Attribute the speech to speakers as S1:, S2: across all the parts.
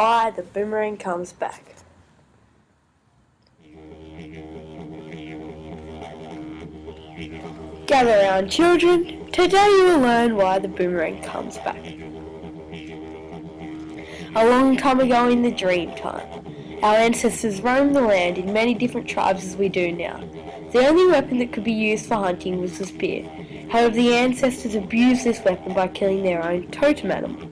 S1: why the boomerang comes back. Gather round, children. Today you will learn why the boomerang comes back. A long time ago in the dream time, our ancestors roamed the land in many different tribes as we do now. The only weapon that could be used for hunting was the spear. However, the ancestors abused this weapon by killing their own totem animal.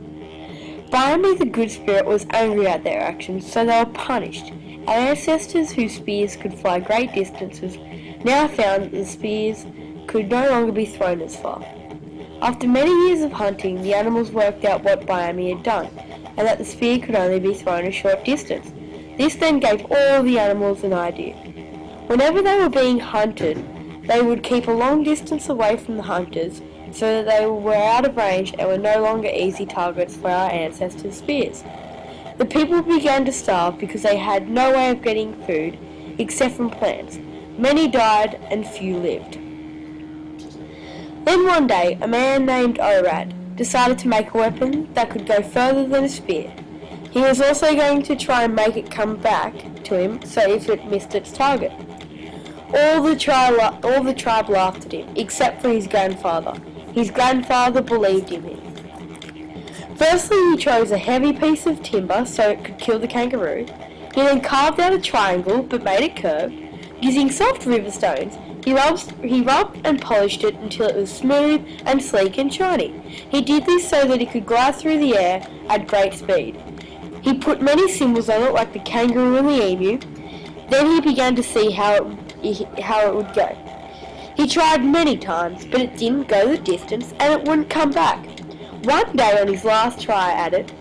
S1: Biami the good spirit was angry at their actions, so they were punished. Our ancestors, whose spears could fly great distances, now found that the spears could no longer be thrown as far. After many years of hunting, the animals worked out what Biami had done, and that the spear could only be thrown a short distance. This then gave all the animals an idea. Whenever they were being hunted, they would keep a long distance away from the hunters, so that they were out of range and were no longer easy targets for our ancestors' spears. The people began to starve because they had no way of getting food except from plants. Many died and few lived. Then one day, a man named Orad decided to make a weapon that could go further than a spear. He was also going to try and make it come back to him, so if it missed its target. All the tribe laughed at him, except for his grandfather. His grandfather believed in him. Firstly, he chose a heavy piece of timber so it could kill the kangaroo. He then carved out a triangle but made it curved. Using soft river stones, he rubbed and polished it until it was smooth and sleek and shiny. He did this so that it could glide through the air at great speed. He put many symbols on it like the kangaroo and the emu. Then he began to see how it would go. He tried many times, but it didn't go the distance and it wouldn't come back. One day on his last try at it,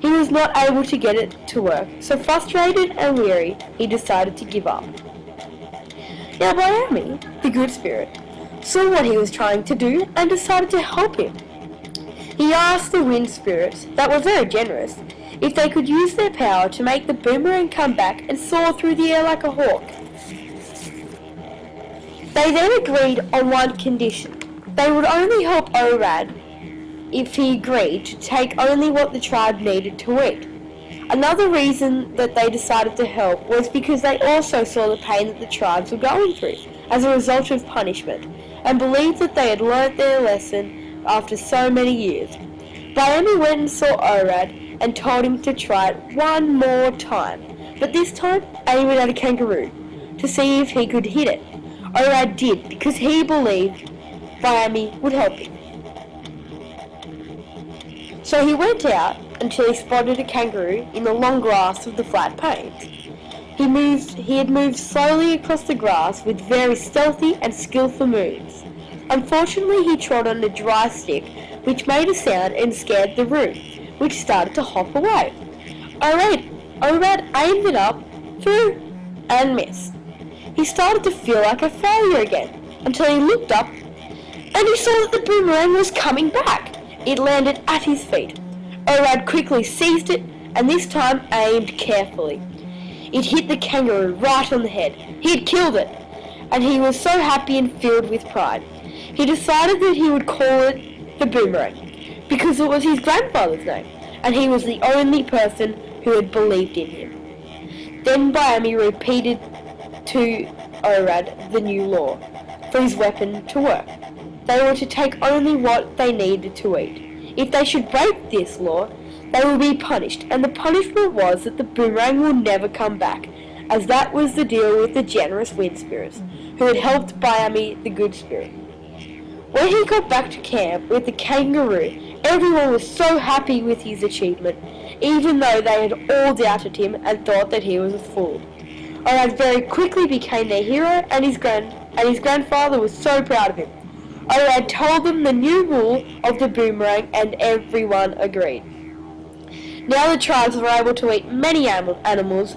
S1: he was not able to get it to work, so frustrated and weary, he decided to give up. Now Biami, the good spirit, saw what he was trying to do and decided to help him. He asked the wind spirits, that were very generous, if they could use their power to make the boomerang come back and soar through the air like a hawk. They then agreed on one condition. They would only help Orad if he agreed to take only what the tribe needed to eat. Another reason that they decided to help was because they also saw the pain that the tribes were going through as a result of punishment, and believed that they had learnt their lesson after so many years. Biami went and saw Orad and told him to try it one more time, but this time aim it at a kangaroo to see if he could hit it. Orad did, because he believed Biami would help him. So he went out until he spotted a kangaroo in the long grass of the flat plains. He had moved slowly across the grass with very stealthy and skillful moves. Unfortunately, he trod on a dry stick, which made a sound and scared the roo, which started to hop away. Orad aimed it up, threw, and missed. He started to feel like a failure again, until he looked up, and he saw that the boomerang was coming back. It landed at his feet. Orad quickly seized it, and this time aimed carefully. It hit the kangaroo right on the head. He had killed it, and he was so happy and filled with pride. He decided that he would call it the boomerang, because it was his grandfather's name, and he was the only person who had believed in him. Then Biami repeated to Orad the new law for his weapon to work. They were to take only what they needed to eat. If they should break this law, they will be punished, and the punishment was that the boomerang will never come back, as that was the deal with the generous wind spirits, who had helped Biami the good spirit. When he got back to camp with the kangaroo, everyone was so happy with his achievement, even though they had all doubted him and thought that he was a fool. Orad very quickly became their hero, and his grandfather was so proud of him. Orad told them the new rule of the boomerang, and everyone agreed. Now the tribes were able to eat many animals,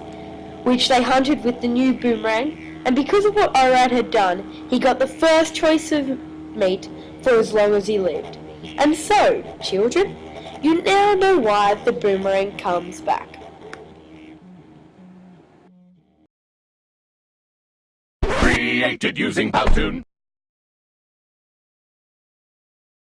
S1: which they hunted with the new boomerang, and because of what Orad had done, he got the first choice of meat for as long as he lived. And so, children, you now know why the boomerang comes back.
S2: Created using Powtoon.